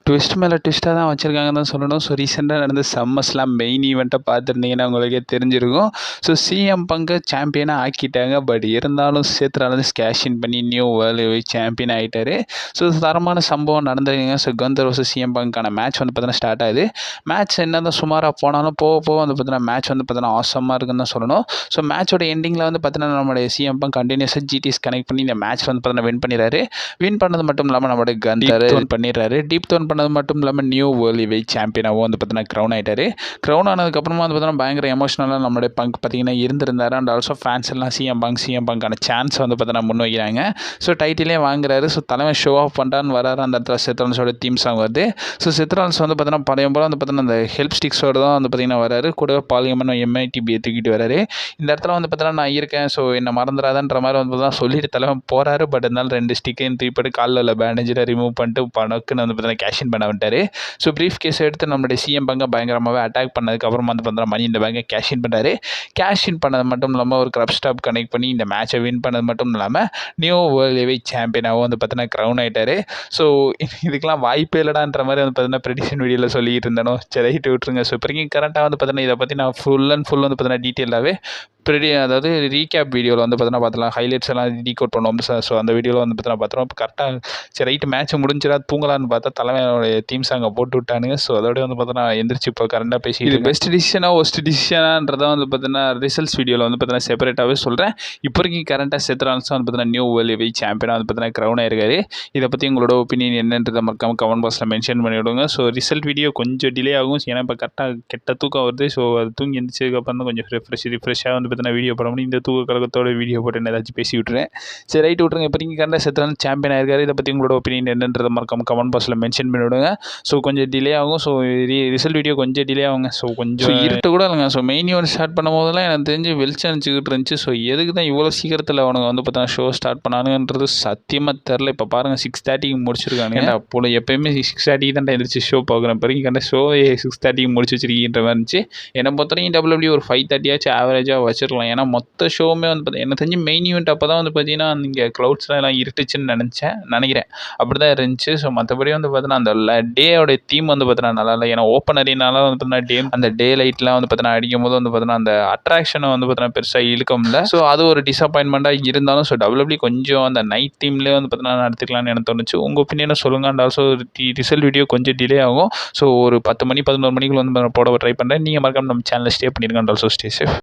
Twist மேலே ட்விஸ்ட்டாக தான் வச்சுருக்காங்கன்னு தான் சொல்லணும். ஸோ ரீசெண்டாக நடந்த சம்மர்ஸ்லாம் மெயின் ஈவெண்ட்டை பார்த்துருந்தீங்கன்னா உங்களுக்கே தெரிஞ்சிருக்கும். ஸோ சிஎம் பங்கை சாம்பியனாக ஆக்கிட்டாங்க. பட் இருந்தாலும் சேத்ராலேருந்து கேஷ் இன் பண்ணி நியூ வேர்ல்டு வைட் சாம்பியன் ஆகிட்டார். ஸோ தரமான சம்பவம் நடந்துருக்குங்க. ஸோ கந்தர் வர்சஸ் சிஎம் பங்க்கான மேட்ச் வந்து பார்த்தீங்கன்னா ஸ்டார்ட் ஆகுது. மேட்ச் என்ன தான் சுமாராக போனாலும் போக போக வந்து பார்த்தீங்கன்னா மேட்ச் வந்து பார்த்தீங்கன்னா ஆசமாக இருக்குன்னு தான் சொல்லணும். ஸோ மேட்சோட எண்டிங்கில் வந்து பார்த்தீங்கன்னா நம்மளுடைய சிஎம் பங்க் கண்டினியூஸாக ஜிடிஎஸ் கனெக்ட் பண்ணி இந்த மேட்ச் வந்து பார்த்தீங்கன்னா வின் பண்ணிடுறாரு. வின் பண்ணது மட்டும் இல்லாமல் நம்மளுடைய கந்தர் பண்ணிடுறாரு. டீப் தோன் பண்ணது மட்டும் இல்லாமல் நியூ வேர்ல்டு வைட் சாம்பியனாகவும் வந்து பார்த்தீங்கன்னா க்ரௌன் ஆகிட்டார். க்ரௌன் ஆனதுக்கப்புறமா வந்து பார்த்தீங்கன்னா பயங்கர எமோஷனலாக நம்மளுடைய பங்க் பார்த்தீங்கன்னா இருந்திருந்தார். அண்ட் ஆல்சோ ஃபேன்ஸ் எல்லாம் சிஎம் பங்கான சான்ஸ் வந்து பார்த்தீங்கன்னா முன் வைக்கிறாங்க. ஸோ டைட்டிலே வாங்குறாரு. ஸோ தலைமை ஷோ ஆஃப் பண்ணுறான்னு வராரு. அந்த இடத்துல செத்ரான்ஸோட தீம் சாங் வருது. ஸோ செத்ரான்ஸ் வந்து பார்த்தீங்கன்னா பழைய போல் வந்து பார்த்தீங்கன்னா அந்த ஹெல்ப் ஸ்டிக்ஸோடு தான் வந்து பார்த்தீங்கன்னா வராரு. கூட பாலியமன் எம்ஐடிபியை தூக்கிட்டு வராரு. இந்த இடத்துல வந்து பார்த்தீங்கன்னா நான் இருக்கேன், ஸோ என்னை மறந்துடாதன்ற மாதிரி வந்து பார்த்தீங்கன்னா சொல்லிட்டு தலைமை போகிறாரு. பட் இருந்தாலும் 2 ஸ்டிக்கையும் தூக்கிட்டு காலில் உள்ள பேண்டேஜில் ரிமூவ் பண்ணிட்டு பணக்குன்னு வந்து பார்த்தீங்கன்னா கேஷின் பண்ண விட்டார். ஸோ ப்ரீஃப் கேஸ் எடுத்து நம்மளுடைய சிஎம் பங்கை பயங்கரமாகவே அட்டாக் பண்ணதுக்கப்புறம் வந்து பார்த்தீங்கன்னா மணி இந்த பேங்கை கேஷின் பண்ணுறாரு. கேஷின் பண்ணது மட்டும் இல்லாமல் ஒரு கிரப் ஸ்டாப் கனெக்ட் பண்ணி இந்த மேட்சை வின் பண்ணது மட்டும் இல்லாமல் நியூ வேர்ல்டு வைட் சாம்பியனாகவும் வந்து பார்த்தீங்கன்னா க்ரௌன் ஆகிட்டார். ஸோ இதுக்கெல்லாம் வாய்ப்பே இல்லடான்ற மாதிரி வந்து பார்த்தீங்கன்னா ப்ரெடிஷன் வீடியோவில் சொல்லிட்டு இருந்தேனோ சரி ரைட்டு விட்டுருங்க. ஸோ இப்போ கரண்ட்டாக வந்து பார்த்தீங்கன்னா இதை பற்றி நான் ஃபுல் வந்து பார்த்தீங்கன்னா டீட்டெயிலாகவே அதாவது ரீகேப் வீடியோவில் வந்து பார்த்தீங்கன்னா பார்த்துலாம் ஹைலைட்ஸ் எல்லாம் டீகோட் பண்ணுவோம் சார். ஸோ அந்த வீடியோவில் வந்து பார்த்தீங்கன்னா பார்த்துருவோம். இப்போ கரெக்டாக சரி ரைட்டு மேட்ச் முடிஞ்சிடா தூங்கலான்னு பார்த்தா தலைமையோடைய தீம் சாங்கை போட்டு விட்டானுங்க. ஸோ அதோட வந்து பார்த்தீங்கன்னா எந்திரிச்சு இப்போ கரெக்டாக பேசி இது பெஸ்ட் டிசிஷனாக ஒஸ்ட் டிசிஷனான்றதை வந்து பார்த்தீங்கன்னா ரிசல்ட்ஸ் வீடியோவில் வந்து பார்த்தீங்கன்னா செப்பரேட்டாகவே சொல்கிறேன். இப்போ கரண்ட்டாக செத்ரான்ஸ் வந்து பார்த்தீங்கன்னா நியூ வேர்ல்டு வைட் சாம்பியனாக வந்து பார்த்தீங்கன்னா க்ரௌன் ஆயிருக்காரு. இதை பற்றி உங்களோட ஒப்பீனியன் என்னன்றதை மறக்காம கமெண்ட் பாக்ஸில் மென்ஷன் பண்ணி விடுங்க. ஸோ ரிசல்ட் வீடியோ கொஞ்சம் டிலே ஆகும். ஏன்னா இப்போ கரெக்டாக கெட்ட தூக்கம் வருது. ஸோ அது தூங்கி எந்திரிச்சதுக்கப்புறம் தான் கொஞ்சம் ரிஃப்ரெஷ்ஷாக வந்து பார்த்தீங்கன்னா வீடியோ போட முடியும். இந்த தூக்க கழகத்தோட வீடியோ போட்டு என்ன ஏதாச்சும் பேசி விட்டுறேன். சரி ரைட்டு விட்ருங்க. இப்போ கரெக்டாக செத்ரான்ஸ் சாம்பியன் ஆயிருக்காரு. இதை பற்றி உங்களோட ஒப்பீனியன் என்னன்றதை மறக்காம கமெண்ட் பாக்ஸில் மென்ஷன் பண்ணி விடுங்க. ஸோ கொஞ்சம் டிலே ஆகும். ஸோ ரிசல்ட் வீடியோ கொஞ்சம் டிலே ஆகுங்க. ஸோ கொஞ்சம் இருட்டு கூட இல்லைங்க. ஸோ மெயின் ஈவெண்ட் ஸ்டார்ட் பண்ணும் போதெல்லாம் எனக்கு தெரிஞ்சு வெளிச்சம் அனுப்பிச்சிக்கிட்டு இருந்துச்சு. ஸோ எதுக்கு தான் இவ்வளோ சீக்கிரத்தில் அவனுங்க வந்து பார்த்தா ஷோ ஸ்டார்ட் பண்ணானுன்றது சத்தியமாக தெரில. இப்போ பாருங்கள் 6:30க்கு முடிச்சிருக்காங்க. அப்போ எப்போயுமே 6:30 தான் எழுந்திரிச்சு ஷோ பார்க்குறேன். பிறகு கண்ட ஷோ 6:30க்கு முடிச்சு வச்சிருக்கின்ற மாதிரி இருந்துச்சு. என்னை பொறுத்தவரைக்கும் டபிள்யூ ஒரு 5:30 ஆவரேஜாக வச்சிருக்கலாம். ஏன்னா மொத்த ஷோவுமே வந்து பார்த்தீங்கன்னா எனக்கு தெரிஞ்சு மெயின் ஈவெண்ட் அப்போ தான் வந்து பார்த்தீங்கன்னா இங்கே க்ளவுட்ஸ்லாம் எல்லாம் இருட்டுச்சுன்னு நினைக்கிறேன். அப்படி தான் இருந்துச்சு. ஸோ மற்றபடி வந்து பார்த்தீங்கன்னா அந்த டேயோடைய தீம் வந்து பார்த்தீங்கன்னா நல்லா இல்லை. ஏன்னா ஓப்பன் அரியனால வந்து பார்த்தீங்கன்னா அந்த டே லைட்லாம் வந்து பார்த்தீங்கன்னா அடிக்கும் போது வந்து பார்த்தீங்கன்னா அந்த அட்ராக்ஷனை வந்து பார்த்தீங்கன்னா பெருசாக இழுக்க முடியல. ஸோ அது ஒரு டிசப்பாயின்மெண்ட்டாக இருந்தாலும் ஸோ டபிள்யூ கொஞ்சம் அந்த நைட் டீம்லேயே வந்து பார்த்தீங்கன்னா நடத்திக்கலாம்னு எனக்கு தோணுச்சு. உங்கள் ஒப்பீனியனை சொல்லுங்கள். அண்ட் ஆல்சோ ரிசல்ட் வீடியோ கொஞ்சம் டிலே ஆகும். ஸோ ஒரு 10 மணி 11 மணிக்குள்ள வந்து போட ட்ரை பண்ணுறேன். நீங்கள் மறக்காம நம்ம சேனலில் ஸ்டே பண்ணிருங்க. And also stay safe.